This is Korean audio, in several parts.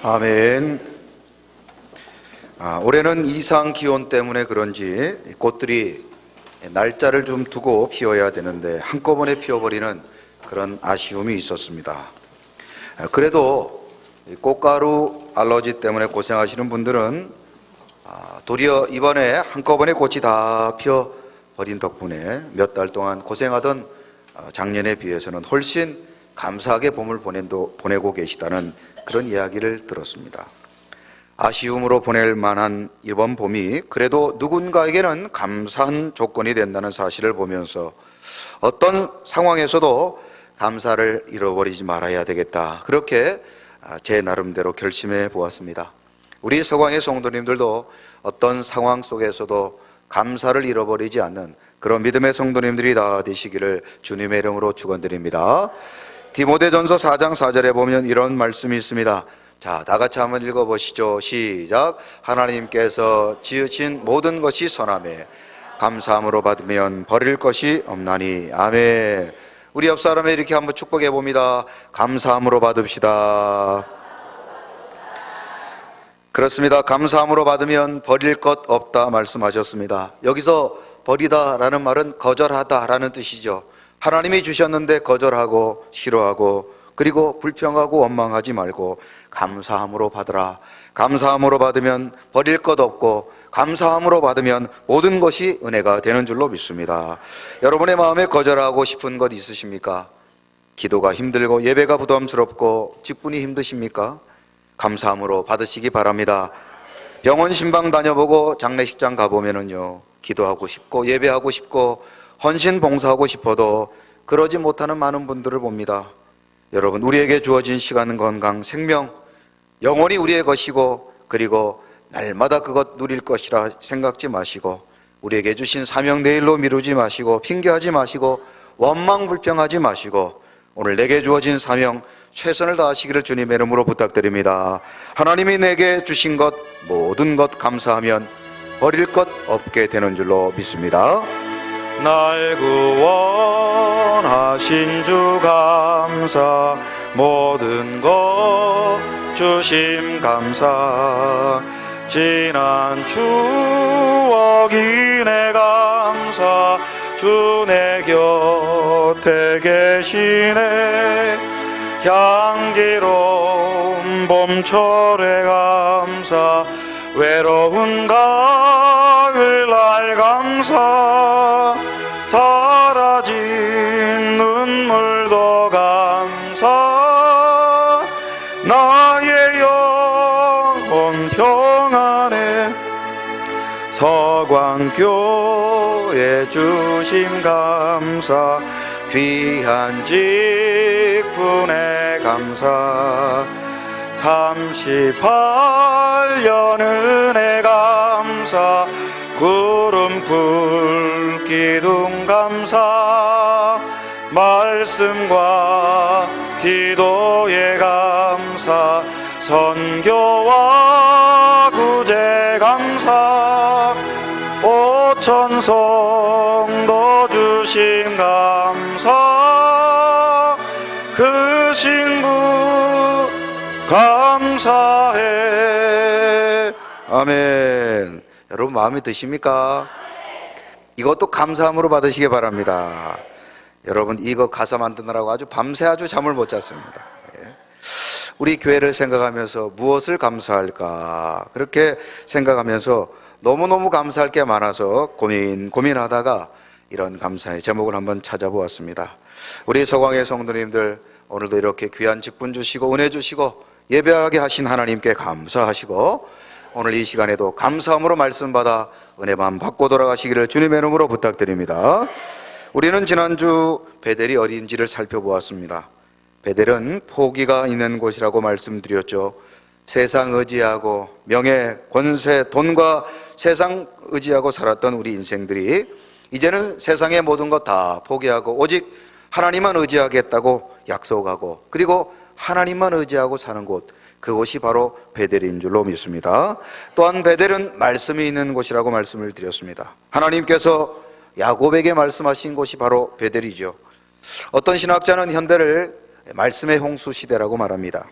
아멘. 올해는 이상 기온 때문에 그런지 꽃들이 날짜를 좀 두고 피어야 되는데 한꺼번에 피어버리는 그런 아쉬움이 있었습니다. 그래도 꽃가루 알러지 때문에 고생하시는 분들은 도리어 이번에 한꺼번에 꽃이 다 피어버린 덕분에 몇 달 동안 고생하던 작년에 비해서는 훨씬 감사하게 봄을 보내고 계시다는 그런 이야기를 들었습니다. 아쉬움으로 보낼 만한 이번 봄이 그래도 누군가에게는 감사한 조건이 된다는 사실을 보면서 어떤 상황에서도 감사를 잃어버리지 말아야 되겠다, 그렇게 제 나름대로 결심해 보았습니다. 우리 서광의 성도님들도 어떤 상황 속에서도 감사를 잃어버리지 않는 그런 믿음의 성도님들이 다 되시기를 주님의 이름으로 축원드립니다. 디모데전서 4장 4절에 보면 이런 말씀이 있습니다. 자, 다 같이 한번 읽어보시죠. 시작. 하나님께서 지으신 모든 것이 선하매 감사함으로 받으면 버릴 것이 없나니. 아멘. 우리 옆 사람에 이렇게 한번 축복해 봅니다. 감사함으로 받읍시다. 그렇습니다. 감사함으로 받으면 버릴 것 없다 말씀하셨습니다. 여기서 버리다라는 말은 거절하다라는 뜻이죠. 하나님이 주셨는데 거절하고 싫어하고 그리고 불평하고 원망하지 말고 감사함으로 받으라. 감사함으로 받으면 버릴 것 없고 감사함으로 받으면 모든 것이 은혜가 되는 줄로 믿습니다. 여러분의 마음에 거절하고 싶은 것 있으십니까? 기도가 힘들고 예배가 부담스럽고 직분이 힘드십니까? 감사함으로 받으시기 바랍니다. 병원 신방 다녀보고 장례식장 가보면은요, 기도하고 싶고 예배하고 싶고 헌신 봉사하고 싶어도 그러지 못하는 많은 분들을 봅니다. 여러분, 우리에게 주어진 시간, 건강, 생명, 영원히 우리의 것이고 그리고 날마다 그것 누릴 것이라 생각지 마시고 우리에게 주신 사명 내일로 미루지 마시고 핑계하지 마시고 원망 불평하지 마시고 오늘 내게 주어진 사명 최선을 다하시기를 주님의 이름으로 부탁드립니다. 하나님이 내게 주신 것 모든 것 감사하면 버릴 것 없게 되는 줄로 믿습니다. 날 구원하신 주 감사, 모든 것 주심 감사, 지난 추억이 내 감사, 주 내 곁에 계시네. 향기로운 봄철의 감사, 외로운 가을 날 감사, 사라진 눈물도 감사, 나의 영혼 평안에 서광교회 주심 감사, 귀한 직분에 감사, 38년 은혜 감사, 구름풀 기둥 감사, 말씀과 기도의 감사, 선교와 구제 감사, 오천 성도 주심 감사, 그 신부 감사해. 아멘. 여러분 마음에 드십니까? 이것도 감사함으로 받으시기 바랍니다. 여러분 이거 가사 만드느라고 아주 밤새 아주 잠을 못 잤습니다. 우리 교회를 생각하면서 무엇을 감사할까 그렇게 생각하면서 너무너무 감사할 게 많아서 고민하다가 이런 감사의 제목을 한번 찾아보았습니다. 우리 서광의 성도님들, 오늘도 이렇게 귀한 직분 주시고 은혜 주시고 예배하게 하신 하나님께 감사하시고 오늘 이 시간에도 감사함으로 말씀받아 은혜만 받고 돌아가시기를 주님의 이름으로 부탁드립니다. 우리는 지난주 베델이 어딘지를 살펴보았습니다. 베델은 포기가 있는 곳이라고 말씀드렸죠. 세상 의지하고 명예, 권세, 돈과 세상 의지하고 살았던 우리 인생들이 이제는 세상의 모든 것 다 포기하고 오직 하나님만 의지하겠다고 약속하고 그리고 하나님만 의지하고 사는 곳, 그곳이 바로 베델인 줄로 믿습니다. 또한 베델은 말씀이 있는 곳이라고 말씀을 드렸습니다. 하나님께서 야곱에게 말씀하신 곳이 바로 베델이죠. 어떤 신학자는 현대를 말씀의 홍수 시대라고 말합니다.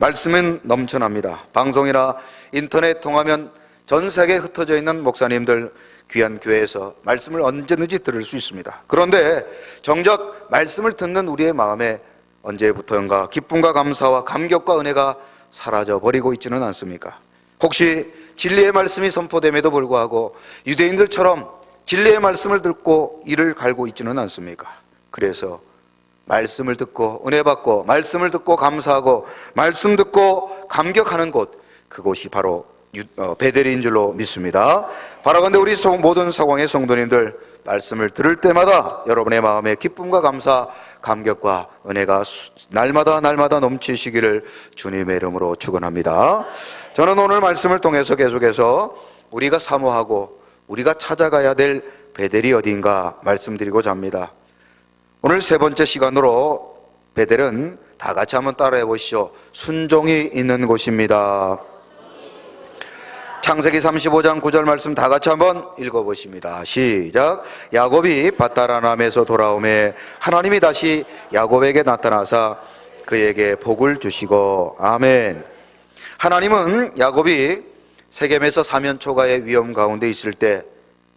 말씀은 넘쳐납니다. 방송이나 인터넷 통하면 전 세계에 흩어져 있는 목사님들 귀한 교회에서 말씀을 언제든지 들을 수 있습니다. 그런데 정작 말씀을 듣는 우리의 마음에 언제부터인가 기쁨과 감사와 감격과 은혜가 사라져버리고 있지는 않습니까? 혹시 진리의 말씀이 선포됨에도 불구하고 유대인들처럼 진리의 말씀을 듣고 이를 갈고 있지는 않습니까? 그래서 말씀을 듣고 은혜 받고 말씀을 듣고 감사하고 말씀 듣고 감격하는 곳, 그곳이 바로 베델인 줄로 믿습니다. 바라건대 우리 모든 사광의 성도님들 말씀을 들을 때마다 여러분의 마음에 기쁨과 감사, 감격과 은혜가 날마다 넘치시기를 주님의 이름으로 축원합니다. 저는 오늘 말씀을 통해서 계속해서 우리가 사모하고 우리가 찾아가야 될 베델이 어디인가 말씀드리고자 합니다. 오늘 세 번째 시간으로 베델은 다 같이 한번 따라해 보시죠. 순종이 있는 곳입니다. 창세기 35장 9절 말씀 다 같이 한번 읽어보십니다. 시작. 야곱이 밧다라남에서 돌아오매 하나님이 다시 야곱에게 나타나사 그에게 복을 주시고. 아멘. 하나님은 야곱이 세겜에서 사면초가의 위험 가운데 있을 때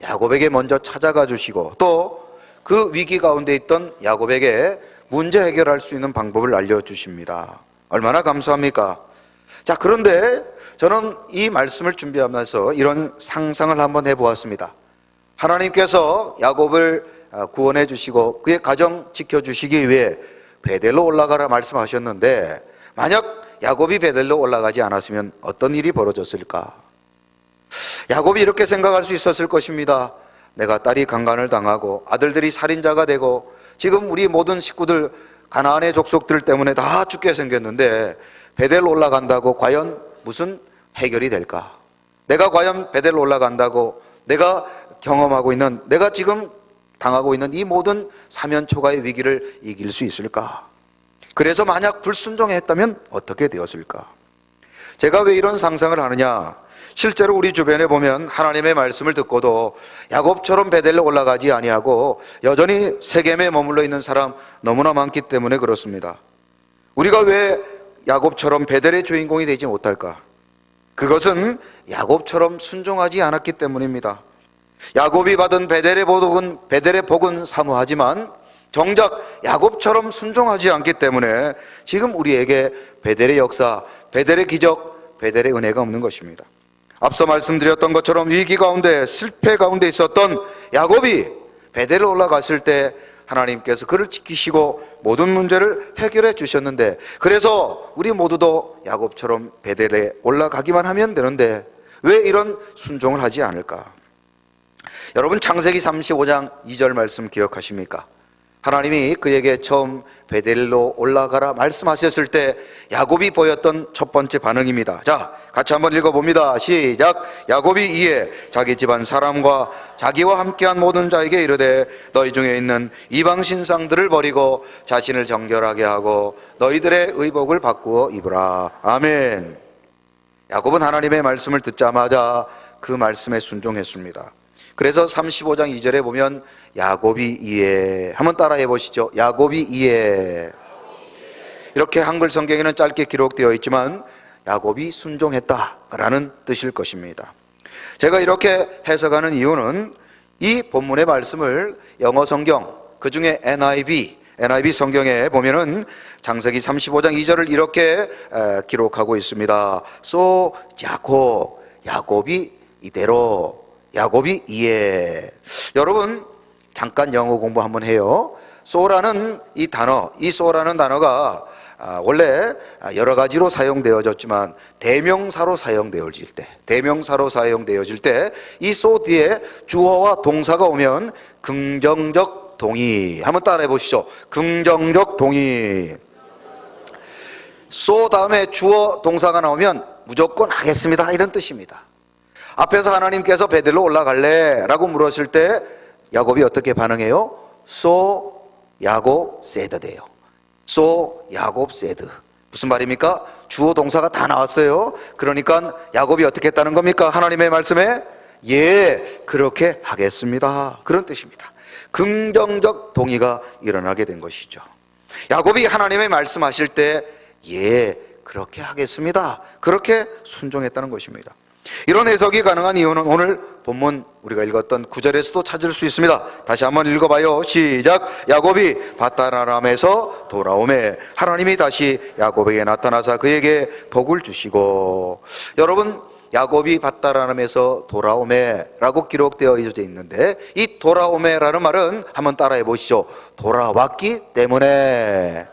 야곱에게 먼저 찾아가 주시고 또 그 위기 가운데 있던 야곱에게 문제 해결할 수 있는 방법을 알려주십니다. 얼마나 감사합니까? 자, 그런데 저는 이 말씀을 준비하면서 이런 상상을 한번 해보았습니다. 하나님께서 야곱을 구원해 주시고 그의 가정 지켜주시기 위해 베델로 올라가라 말씀하셨는데 만약 야곱이 베델로 올라가지 않았으면 어떤 일이 벌어졌을까? 야곱이 이렇게 생각할 수 있었을 것입니다. 내가 딸이 강간을 당하고 아들들이 살인자가 되고 지금 우리 모든 식구들 가나안의 족속들 때문에 다 죽게 생겼는데 베델로 올라간다고 과연 무슨 해결이 될까? 내가 과연 베델로 올라간다고 내가 경험하고 있는, 내가 지금 당하고 있는 이 모든 사면초가의 위기를 이길 수 있을까? 그래서 만약 불순종했다면 어떻게 되었을까? 제가 왜 이런 상상을 하느냐? 실제로 우리 주변에 보면 하나님의 말씀을 듣고도 야곱처럼 베델로 올라가지 아니하고 여전히 세겜에 머물러 있는 사람 너무나 많기 때문에 그렇습니다. 우리가 왜 야곱처럼 베델의 주인공이 되지 못할까? 그것은 야곱처럼 순종하지 않았기 때문입니다. 야곱이 받은 베델의 복은 사모하지만 정작 야곱처럼 순종하지 않기 때문에 지금 우리에게 베델의 역사, 베델의 기적, 베델의 은혜가 없는 것입니다. 앞서 말씀드렸던 것처럼 위기 가운데, 실패 가운데 있었던 야곱이 베델로 올라갔을 때 하나님께서 그를 지키시고 모든 문제를 해결해 주셨는데, 그래서 우리 모두도 야곱처럼 베델에 올라가기만 하면 되는데 왜 이런 순종을 하지 않을까? 여러분, 창세기 35장 2절 말씀 기억하십니까? 하나님이 그에게 처음 베델로 올라가라 말씀하셨을 때 야곱이 보였던 첫 번째 반응입니다. 자, 같이 한번 읽어봅니다. 시작. 야곱이 이에 자기 집안 사람과 자기와 함께한 모든 자에게 이르되 너희 중에 있는 이방 신상들을 버리고 자신을 정결하게 하고 너희들의 의복을 바꾸어 입으라. 아멘. 야곱은 하나님의 말씀을 듣자마자 그 말씀에 순종했습니다. 그래서 35장 2절에 보면 야곱이 이에, 한번 따라해 보시죠. 야곱이 이에. 이렇게 한글 성경에는 짧게 기록되어 있지만 야곱이 순종했다라는 뜻일 것입니다. 제가 이렇게 해석하는 이유는 이 본문의 말씀을 영어 성경, 그 중에 NIV 성경에 보면은 창세기 35장 2절을 이렇게 기록하고 있습니다. So 야곱이 이대로, 야곱이 이에. 여러분, 잠깐 영어 공부 한번 해요. so라는 이 so라는 단어가 원래 여러 가지로 사용되어졌지만 대명사로 사용되어질 때 이 so 뒤에 주어와 동사가 오면 긍정적 동의. 한번 따라해 보시죠. 긍정적 동의. so 다음에 주어 동사가 나오면 무조건 하겠습니다, 이런 뜻입니다. 앞에서 하나님께서 베델로 올라갈래? 라고 물었을 때 야곱이 어떻게 반응해요? So 야곱 said 돼요. So 야곱 said. 무슨 말입니까? 주어 동사가 다 나왔어요. 그러니까 야곱이 어떻게 했다는 겁니까? 하나님의 말씀에 예, 그렇게 하겠습니다, 그런 뜻입니다. 긍정적 동의가 일어나게 된 것이죠. 야곱이 하나님의 말씀하실 때 예, 그렇게 하겠습니다. 그렇게 순종했다는 것입니다. 이런 해석이 가능한 이유는 오늘 본문 우리가 읽었던 9절에서도 찾을 수 있습니다. 다시 한번 읽어봐요. 시작. 야곱이 밧다라람에서 돌아오매 하나님이 다시 야곱에게 나타나사 그에게 복을 주시고. 여러분, 야곱이 밧다라람에서 돌아오매라고 기록되어 있는데, 이 돌아오매라는 말은 한번 따라해 보시죠. 돌아왔기 때문에.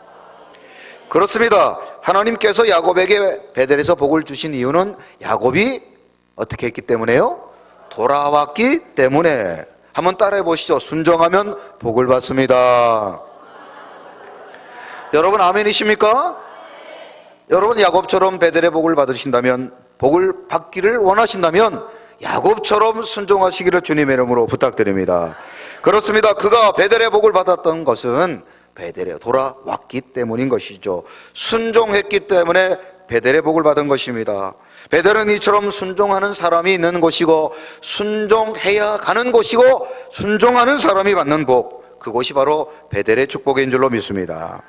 그렇습니다. 하나님께서 야곱에게 베델에서 복을 주신 이유는 야곱이 어떻게 했기 때문에요? 돌아왔기 때문에. 한번 따라해 보시죠. 순종하면 복을 받습니다. 여러분 아멘이십니까? 여러분 야곱처럼 베델의 복을 받으신다면, 복을 받기를 원하신다면 야곱처럼 순종하시기를 주님의 이름으로 부탁드립니다. 그렇습니다. 그가 베델의 복을 받았던 것은 베델에 돌아왔기 때문인 것이죠. 순종했기 때문에 베델의 복을 받은 것입니다. 베델은 이처럼 순종하는 사람이 있는 곳이고, 순종해야 가는 곳이고, 순종하는 사람이 받는 복, 그곳이 바로 베델의 축복인 줄로 믿습니다.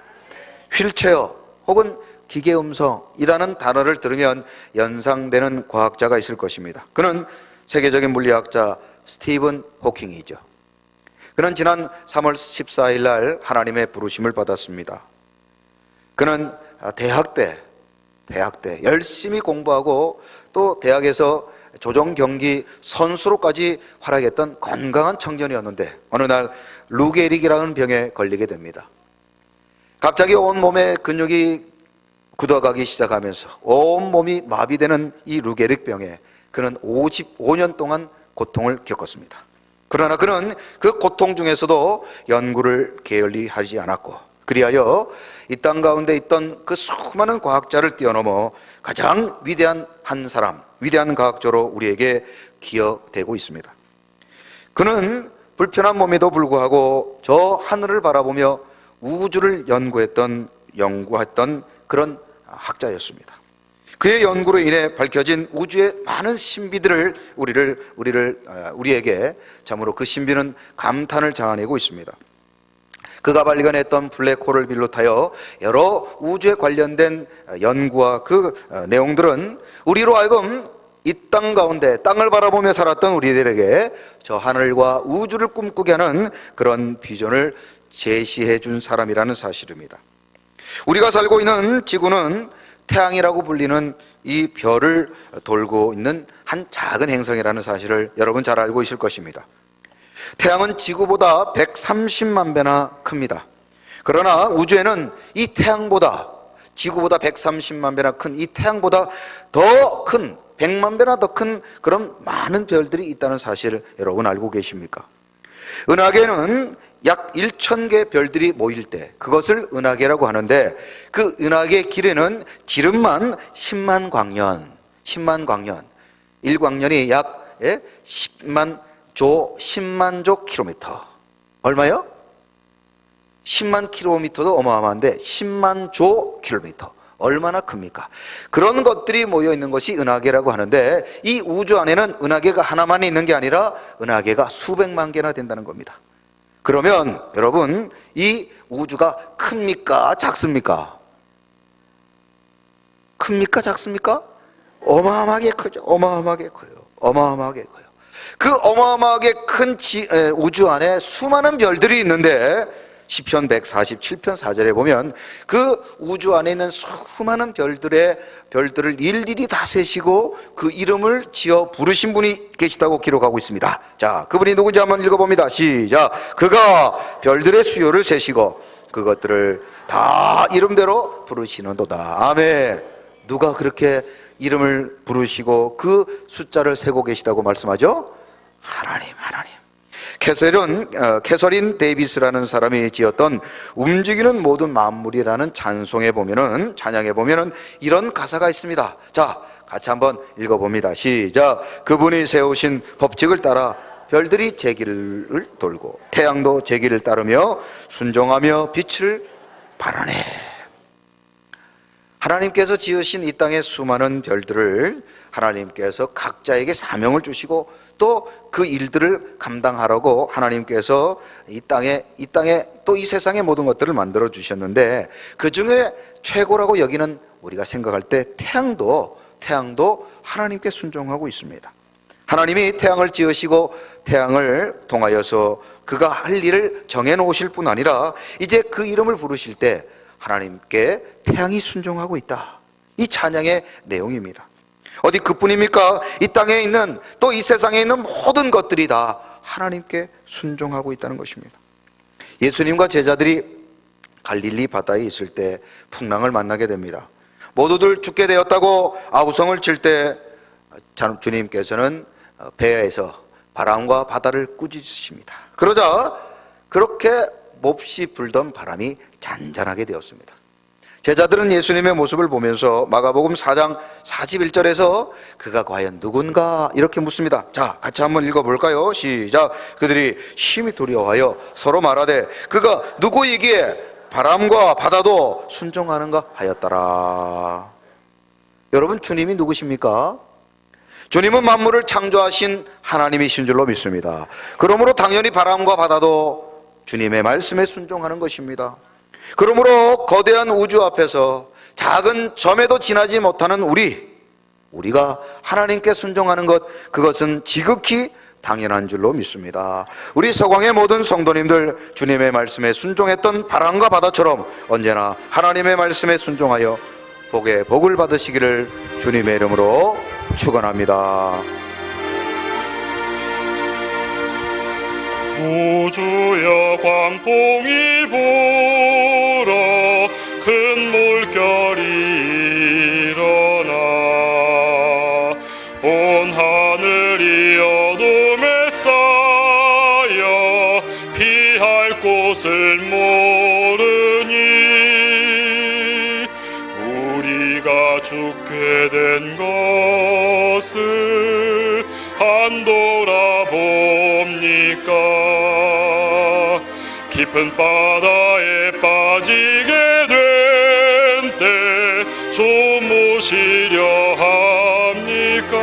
휠체어 혹은 기계음성이라는 단어를 들으면 연상되는 과학자가 있을 것입니다. 그는 세계적인 물리학자 스티븐 호킹이죠. 그는 지난 3월 14일 날 하나님의 부르심을 받았습니다. 그는 대학 때 열심히 공부하고 또 대학에서 조정 경기 선수로까지 활약했던 건강한 청년이었는데, 어느 날 루게릭이라는 병에 걸리게 됩니다. 갑자기 온몸에 근육이 굳어가기 시작하면서 온몸이 마비되는 이 루게릭 병에 그는 55년 동안 고통을 겪었습니다. 그러나 그는 그 고통 중에서도 연구를 게을리 하지 않았고, 그리하여 이 땅 가운데 있던 그 수많은 과학자를 뛰어넘어 가장 위대한 한 사람, 위대한 과학자로 우리에게 기억되고 있습니다. 그는 불편한 몸에도 불구하고 저 하늘을 바라보며 우주를 연구했던 그런 학자였습니다. 그의 연구로 인해 밝혀진 우주의 많은 신비들을 우리에게 참으로 그 신비는 감탄을 자아내고 있습니다. 그가 발견했던 블랙홀을 비롯하여 여러 우주에 관련된 연구와 그 내용들은 우리로 하여금 이 땅 가운데 땅을 바라보며 살았던 우리들에게 저 하늘과 우주를 꿈꾸게 하는 그런 비전을 제시해 준 사람이라는 사실입니다. 우리가 살고 있는 지구는 태양이라고 불리는 이 별을 돌고 있는 한 작은 행성이라는 사실을 여러분 잘 알고 있을 것입니다. 태양은 지구보다 130만 배나 큽니다. 그러나 우주에는 이 태양보다, 지구보다 130만 배나 큰 이 태양보다 더 큰, 100만 배나 더 큰 그런 많은 별들이 있다는 사실을 여러분 알고 계십니까? 은하계는 약 1,000개 별들이 모일 때 그것을 은하계라고 하는데, 그 은하계 길이는 지름만 10만 광년, 1광년이 약 10만 조 킬로미터. 얼마요? 10만 킬로미터도 어마어마한데 10만 조 킬로미터. 얼마나 큽니까? 그런 것들이 모여 있는 것이 은하계라고 하는데, 이 우주 안에는 은하계가 하나만 있는 게 아니라 은하계가 수백만 개나 된다는 겁니다. 그러면 여러분, 이 우주가 큽니까? 작습니까? 큽니까? 작습니까? 어마어마하게 크죠. 어마어마하게 커요. 그 어마어마하게 큰 우주 안에 수많은 별들이 있는데, 시편 147편 4절에 보면 그 우주 안에 있는 수많은 별들을 일일이 다 세시고 그 이름을 지어 부르신 분이 계시다고 기록하고 있습니다. 자, 그분이 누군지 한번 읽어봅니다. 시작. 그가 별들의 수요를 세시고 그것들을 다 이름대로 부르시는도다. 아멘. 누가 그렇게 이름을 부르시고 그 숫자를 세고 계시다고 말씀하죠? 하나님. 캐서린 데이비스라는 사람이 지었던 움직이는 모든 만물이라는 찬양에 보면은 이런 가사가 있습니다. 자, 같이 한번 읽어봅니다. 시작. 그분이 세우신 법칙을 따라 별들이 제 길을 돌고 태양도 제 길을 따르며 순종하며 빛을 발하네. 하나님께서 지으신 이 땅의 수많은 별들을 하나님께서 각자에게 사명을 주시고 또 그 일들을 감당하라고 하나님께서 이 땅에 또 이 세상의 모든 것들을 만들어 주셨는데, 그 중에 최고라고 여기는 우리가 생각할 때 태양도 하나님께 순종하고 있습니다. 하나님이 태양을 지으시고 태양을 통하여서 그가 할 일을 정해 놓으실 뿐 아니라 이제 그 이름을 부르실 때 하나님께 태양이 순종하고 있다. 이 찬양의 내용입니다. 어디 그뿐입니까? 이 땅에 있는, 또 이 세상에 있는 모든 것들이 다 하나님께 순종하고 있다는 것입니다. 예수님과 제자들이 갈릴리 바다에 있을 때 풍랑을 만나게 됩니다. 모두들 죽게 되었다고 아우성을 칠 때 주님께서는 배에서 바람과 바다를 꾸짖으십니다. 그러자 그렇게 몹시 불던 바람이 잔잔하게 되었습니다. 제자들은 예수님의 모습을 보면서 마가복음 4장 41절에서 그가 과연 누군가 이렇게 묻습니다. 자, 같이 한번 읽어볼까요? 시작. 그들이 심히 두려워하여 서로 말하되 그가 누구이기에 바람과 바다도 순종하는가 하였더라. 여러분, 주님이 누구십니까? 주님은 만물을 창조하신 하나님이신 줄로 믿습니다. 그러므로 당연히 바람과 바다도 주님의 말씀에 순종하는 것입니다. 그러므로 거대한 우주 앞에서 작은 점에도 지나지 못하는 우리가 하나님께 순종하는 것, 그것은 지극히 당연한 줄로 믿습니다. 우리 서광의 모든 성도님들, 주님의 말씀에 순종했던 바람과 바다처럼 언제나 하나님의 말씀에 순종하여 복의 복을 받으시기를 주님의 이름으로 축원합니다. 우주여 광풍이 불어 큰 물결이 일어나 온 하늘이 어둠에 쌓여 피할 곳을 모르니 우리가 죽게 된 것을 안 돌아봅니까? 깊은 바다에 빠지게 된 때 주무시려 합니까?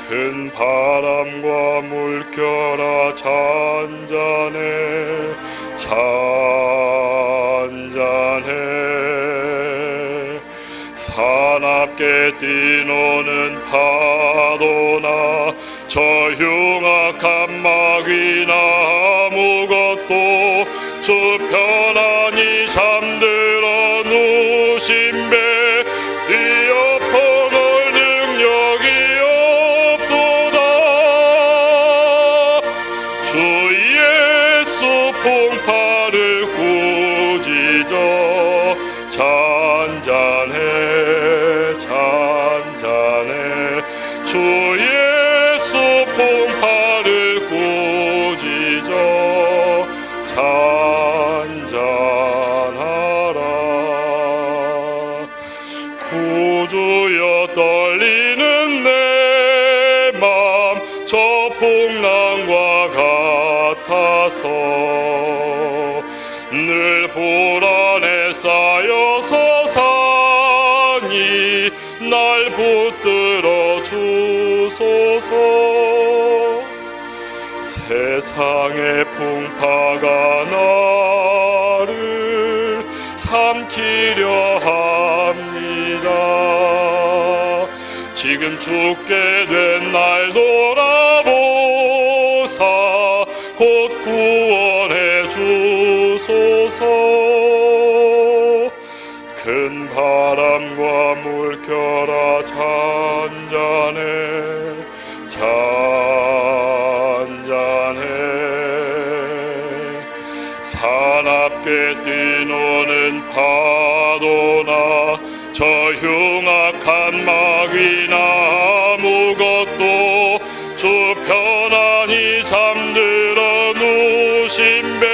큰 바람과 물결아 잔잔해 사납게 뛰노는 파도나 저 흉악한 마귀나 아무것도 주 편안히 잠들어 누신 배 위어 퍼놓을 능력이 없도다. 주 예수 풍파를 꾸짖어 잔잔해 주 예수 풍파를 꾸짖어 잔잔하라. 구주여 떨리는 내 맘 저 풍랑과 같아서 늘 불안에 쌓여서 산이 날 붙들어 주소서. 세상의 풍파가 나를 삼키려 합니다. 지금 죽게 된 날 돌아보사 곧 구원해 주소서. 큰 바람과 물결아 잔잔해 사납게 뛰노는 파도나 저 흉악한 마귀나 아무것도 주 편안히 잠들어 누신 배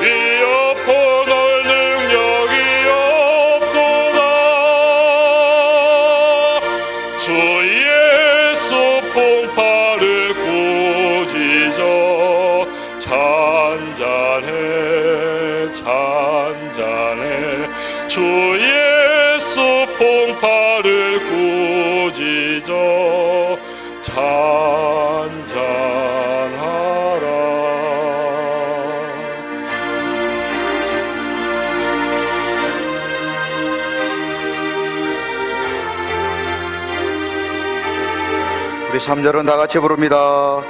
위어 퍼놓을 능력이 없도다. 주 예수 풍파를 꾸짖어 잔잔해 주 예수 풍파를 꾸짖어 잔잔하라. 우리 3절은 다 같이 부릅니다.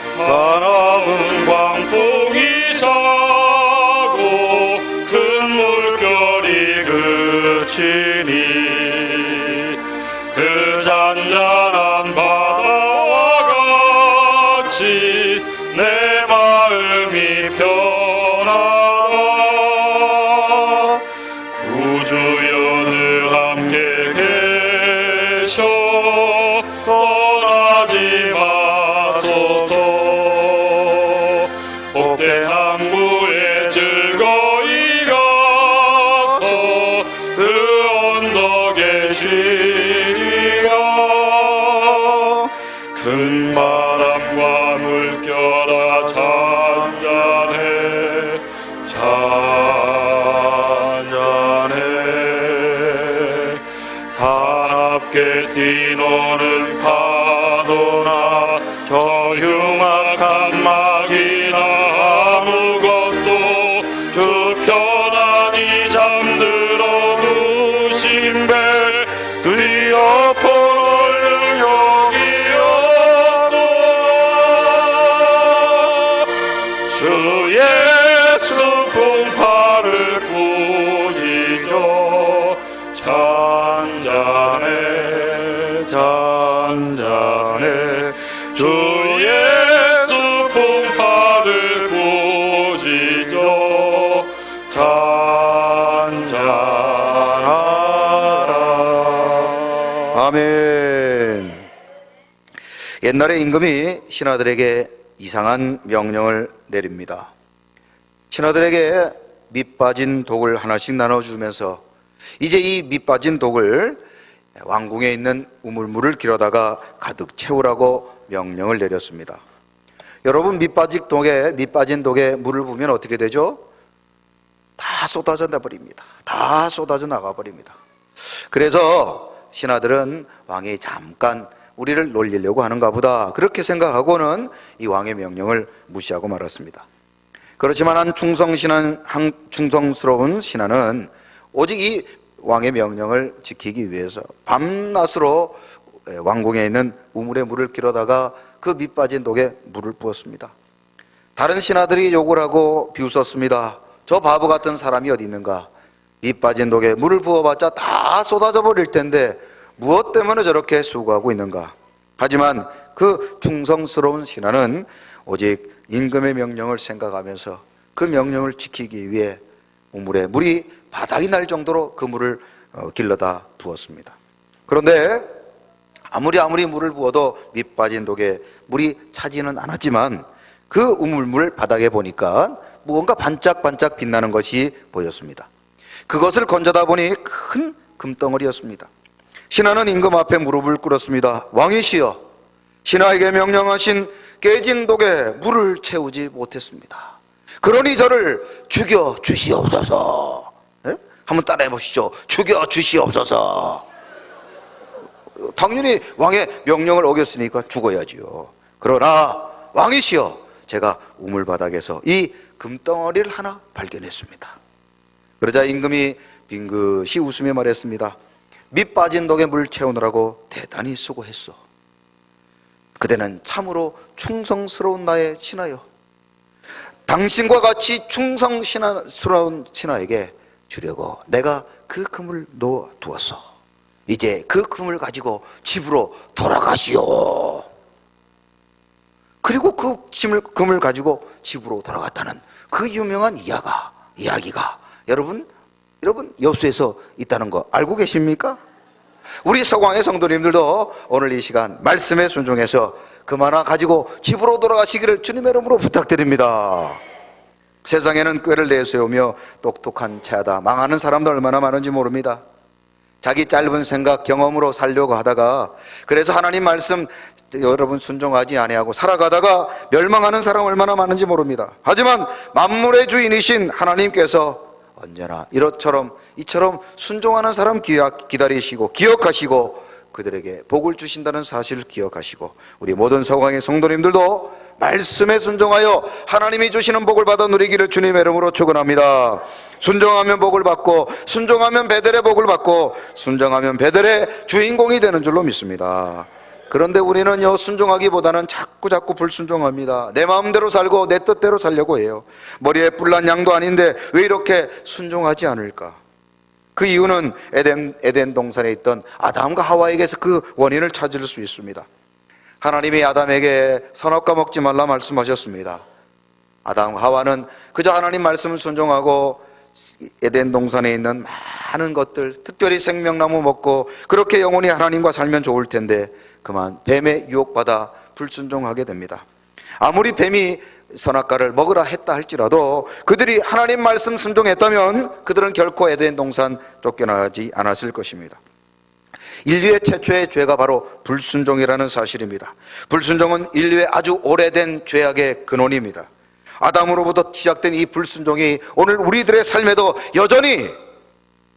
사람은 광풍이 차고 큰 물결이 그치니 그 잔잔한 바다와 같이 내 마음이 편하다. 구주여 늘 함께 계셔 떠나지 마소서. 복된 항구에 즐거이 가서 그 언덕에 쉬리라. 큰 바람과 물결아 잔잔해 잔잔해. 사납게 뛰노는 파도나 저 흉악한 마귀나 아무것도 주 편안히 잠들어 누신 배 뒤엎어 얼른 여기었고 주 예수 풍파를 꾸짖어 잔잔해 잔잔해. 주 예수 풍파를 꾸짖어 잔잔하라. 아멘. 옛날에 임금이 신하들에게 이상한 명령을 내립니다. 신하들에게 밑 빠진 독을 하나씩 나눠주면서 이제 이 밑 빠진 독을 왕궁에 있는 우물물을 길어다가 가득 채우라고 명령을 내렸습니다. 여러분, 밑 빠진 독에 물을 부으면 어떻게 되죠? 다 쏟아져 나버립니다. 다 쏟아져 나가버립니다. 그래서 신하들은 왕이 잠깐 우리를 놀리려고 하는가 보다 그렇게 생각하고는 이 왕의 명령을 무시하고 말았습니다. 그렇지만 한 충성스러운 신하는 오직 이 왕의 명령을 지키기 위해서 밤낮으로 왕궁에 있는 우물에 물을 길어다가 그 밑 빠진 독에 물을 부었습니다. 다른 신하들이 욕을 하고 비웃었습니다. 저 바보 같은 사람이 어디 있는가? 밑 빠진 독에 물을 부어봤자 다 쏟아져 버릴 텐데 무엇 때문에 저렇게 수고하고 있는가? 하지만 그 충성스러운 신하는 오직 임금의 명령을 생각하면서 그 명령을 지키기 위해 우물에 물이 바닥이 날 정도로 그 물을 길러다 부었습니다. 그런데 아무리 물을 부어도 밑 빠진 독에 물이 차지는 않았지만 그 우물물 바닥에 보니까 무언가 반짝반짝 빛나는 것이 보였습니다. 그것을 건져다 보니 큰 금덩어리였습니다. 신하는 임금 앞에 무릎을 꿇었습니다. 왕이시여, 신하에게 명령하신 깨진 독에 물을 채우지 못했습니다. 그러니 저를 죽여 주시옵소서. 예? 한번 따라해 보시죠. 죽여 주시옵소서. 당연히 왕의 명령을 어겼으니까 죽어야지요. 그러나 왕이시여, 제가 우물 바닥에서 이 금덩어리를 하나 발견했습니다. 그러자 임금이 빙긋이 웃으며 말했습니다. 밑 빠진 독에 물 채우느라고 대단히 수고했어. 그대는 참으로 충성스러운 나의 신하여. 당신과 같이 충성스러운 신하에게 주려고 내가 그 금을 놓아두었어. 이제 그 금을 가지고 집으로 돌아가시오. 그리고 그 금을 가지고 집으로 돌아갔다는 그 유명한 이야기가 여러분 여수에서 있다는 거 알고 계십니까? 우리 서광의 성도님들도 오늘 이 시간 말씀에 순종해서 금 하나 가지고 집으로 돌아가시기를 주님의 이름으로 부탁드립니다. 세상에는 꾀를 내세우며 똑똑한 채하다 망하는 사람도 얼마나 많은지 모릅니다. 자기 짧은 생각 경험으로 살려고 하다가 그래서 하나님 말씀 여러분 순종하지 아니하고 살아가다가 멸망하는 사람 얼마나 많은지 모릅니다. 하지만 만물의 주인이신 하나님께서 언제나 이처럼 순종하는 사람 기다리시고 기억하시고 그들에게 복을 주신다는 사실을 기억하시고 우리 모든 서강의 성도님들도 말씀에 순종하여 하나님이 주시는 복을 받아 누리기를 주님의 이름으로 축원합니다. 순종하면 복을 받고 순종하면 베델의 복을 받고 순종하면 베델의 주인공이 되는 줄로 믿습니다. 그런데 우리는요, 순종하기보다는 자꾸 불순종합니다. 내 마음대로 살고 내 뜻대로 살려고 해요. 머리에 뿔난 양도 아닌데 왜 이렇게 순종하지 않을까? 그 이유는 에덴 동산에 있던 아담과 하와에게서 그 원인을 찾을 수 있습니다. 하나님이 아담에게 선악과 먹지 말라 말씀하셨습니다. 아담과 하와는 그저 하나님 말씀을 순종하고 에덴 동산에 있는 많은 것들, 특별히 생명나무 먹고 그렇게 영원히 하나님과 살면 좋을 텐데 그만 뱀에 유혹받아 불순종하게 됩니다. 아무리 뱀이 선악과를 먹으라 했다 할지라도 그들이 하나님 말씀 순종했다면 그들은 결코 에덴 동산 쫓겨나지 않았을 것입니다. 인류의 최초의 죄가 바로 불순종이라는 사실입니다. 불순종은 인류의 아주 오래된 죄악의 근원입니다. 아담으로부터 시작된 이 불순종이 오늘 우리들의 삶에도 여전히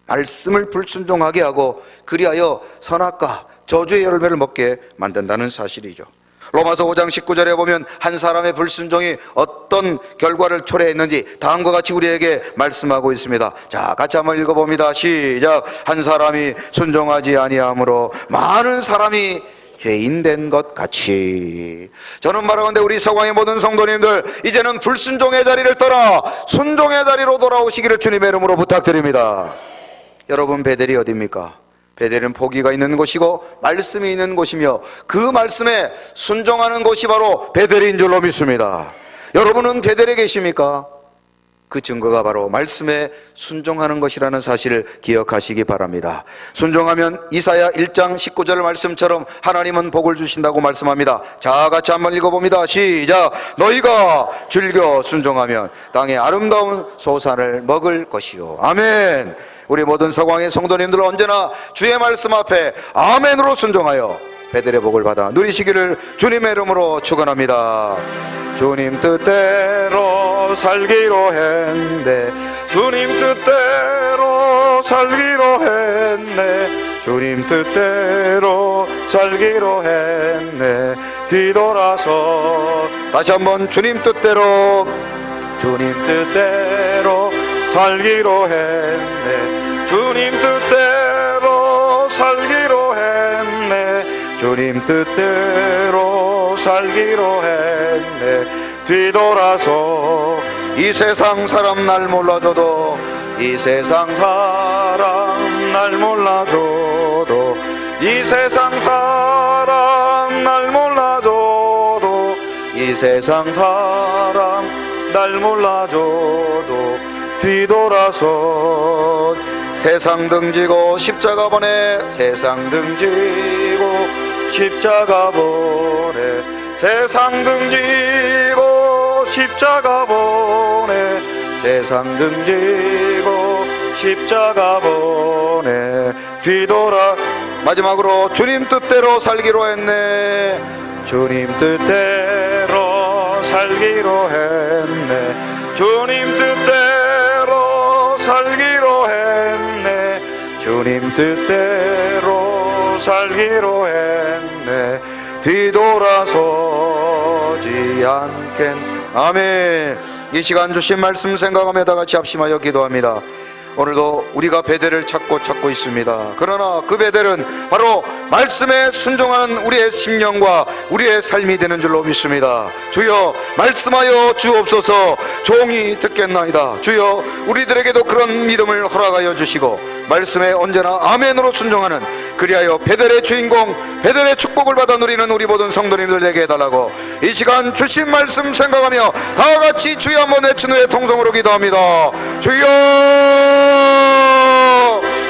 말씀을 불순종하게 하고 그리하여 선악과 저주의 열매를 먹게 만든다는 사실이죠. 로마서 5장 19절에 보면 한 사람의 불순종이 어떤 결과를 초래했는지 다음과 같이 우리에게 말씀하고 있습니다. 자, 같이 한번 읽어봅니다. 시작. 한 사람이 순종하지 아니함으로 많은 사람이 죄인 된 것 같이. 저는 말하건대 우리 서광의 모든 성도님들 이제는 불순종의 자리를 떠나 순종의 자리로 돌아오시기를 주님의 이름으로 부탁드립니다. 여러분, 베델이 어디입니까? 베델은 포기가 있는 곳이고 말씀이 있는 곳이며 그 말씀에 순종하는 곳이 바로 베델인 줄로 믿습니다. 여러분은 베델에 계십니까? 그 증거가 바로 말씀에 순종하는 것이라는 사실을 기억하시기 바랍니다. 순종하면 이사야 1장 19절 말씀처럼 하나님은 복을 주신다고 말씀합니다. 자, 같이 한번 읽어봅니다. 시작. 너희가 즐겨 순종하면 땅의 아름다운 소산을 먹을 것이요. 아멘. 우리 모든 서광의 성도님들 언제나 주의 말씀 앞에 아멘으로 순종하여 베델의 복을 받아 누리시기를 주님의 이름으로 축원합니다. 주님 뜻대로 살기로 했네. 주님 뜻대로 살기로 했네. 주님 뜻대로 살기로 했네. 뒤돌아서 다시 한번 주님 뜻대로 살기로 했네. 주님 뜻대로 살기로 했네. 주님 뜻대로 살기로 했네. 뒤돌아서 이 세상 사람 날 몰라줘도 이 세상 사람 날 몰라줘도 이 세상 사람 날 몰라줘도 이 세상 사람 날 몰라줘도 뒤돌아서 세상 등지고 십자가 보내. 세상 등지고 십자가 보내. 세상 등지고 십자가 보내. 세상 등지고 십자가 보내. 뒤돌아 마지막으로 주님 뜻대로 살기로 했네. 주님 뜻대로 살기로 했네. 주님 뜻대로 살기로 했네. 주님 뜻대로 살기로 했네. 뒤돌아서지 않겠. 아멘. 이 시간 주신 말씀 생각하며 다 같이 합심하여 기도합니다. 오늘도 우리가 베델을 찾고 있습니다. 그러나 그 베델은 바로 말씀에 순종하는 우리의 심령과 우리의 삶이 되는 줄로 믿습니다. 주여 말씀하여 주옵소서. 종이 듣겠나이다. 주여 우리들에게도 그런 믿음을 허락하여 주시고 말씀에 언제나 아멘으로 순종하는 그리하여 베델의 주인공 베델의 축복을 받아 누리는 우리 모든 성도님들 되게 해달라고 이 시간 주신 말씀 생각하며 다 같이 주여 한번 외친 후에 통성으로 기도합니다. 주여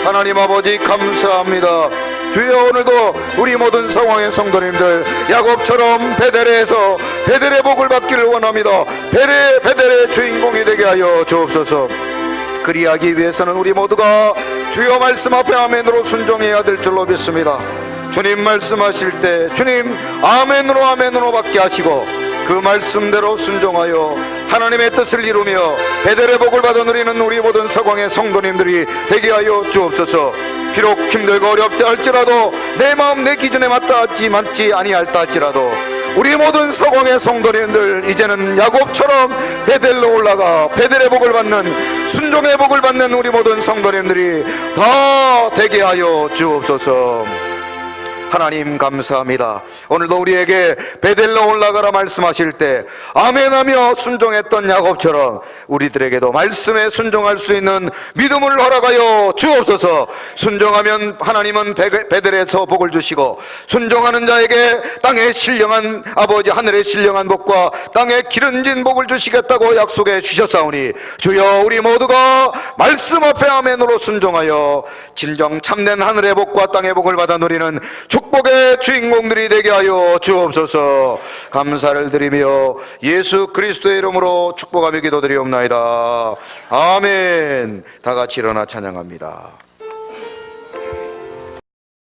하나님 아버지 감사합니다. 주여 오늘도 우리 모든 상황의 성도님들 야곱처럼 베델에서 베델의 복을 받기를 원합니다. 베델의 주인공이 되게 하여 주옵소서. 그리하기 위해서는 우리 모두가 주여 말씀 앞에 아멘으로 순종해야 될 줄로 믿습니다. 주님 말씀하실 때 주님 아멘으로 받게 하시고 그 말씀대로 순종하여 하나님의 뜻을 이루며 베델의 복을 받아 누리는 우리 모든 서광의 성도님들이 되게 하여 주옵소서. 비록 힘들고 어렵다 할지라도 내 마음 내 기준에 맞지 아니할다 할지라도 우리 모든 서공의 성도님들 이제는 야곱처럼 베델로 올라가 베델의 복을 받는 순종의 복을 받는 우리 모든 성도님들이 다 되게 하여 주옵소서. 하나님 감사합니다. 오늘도 우리에게 베델로 올라가라 말씀하실 때 아멘하며 순종했던 야곱처럼 우리들에게도 말씀에 순종할 수 있는 믿음을 허락하여 주옵소서. 순종하면 하나님은 베델에서 복을 주시고 순종하는 자에게 땅에 신령한 아버지 하늘의 신령한 복과 땅에 기름진 복을 주시겠다고 약속해 주셨사오니 주여 우리 모두가 말씀 앞에 아멘으로 순종하여 진정 참된 하늘의 복과 땅의 복을 받아 누리는 축복의 주인공들이 되게 하여 주옵소서. 감사를 드리며 예수 그리스도의 이름으로 축복하며 기도드리옵나이다. 아멘. 다 같이 일어나 찬양합니다.